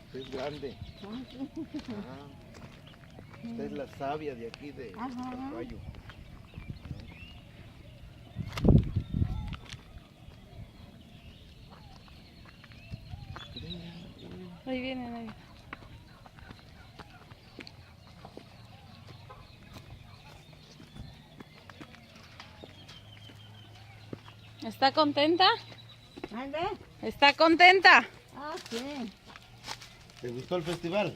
Usted es grande. Ah, usted es la sabia de aquí de Zapallo. Ahí vienen, ahí. ¿Está contenta? ¿Mande? ¿Está contenta? Ah, sí. ¿Te gustó el festival?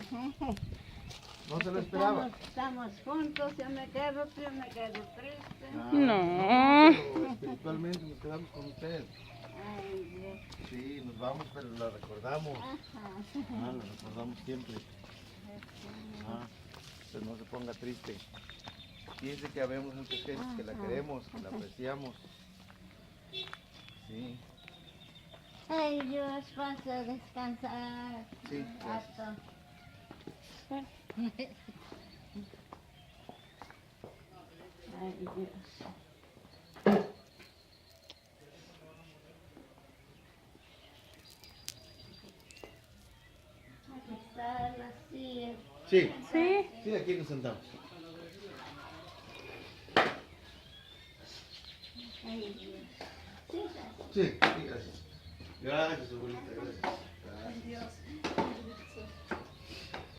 ¿No se lo esperaba? Estamos juntos, yo me quedo, tú me quedo triste. No. Pero espiritualmente nos quedamos con usted. Ay, Dios. Sí, nos vamos, pero la recordamos. Ajá. La recordamos siempre. Usted no se ponga triste. Piense que habemos mucha gente que la queremos, que la apreciamos. Sí, Ay, Dios, paso a descansar. sí, gracias. Harto. Ay, Dios. Aquí está la silla. Sí, Sí. sí, aquí nos sentamos. Ay, Dios. Sí, Sí, sí, gracias. Gracias, abuelita, gracias. Dios.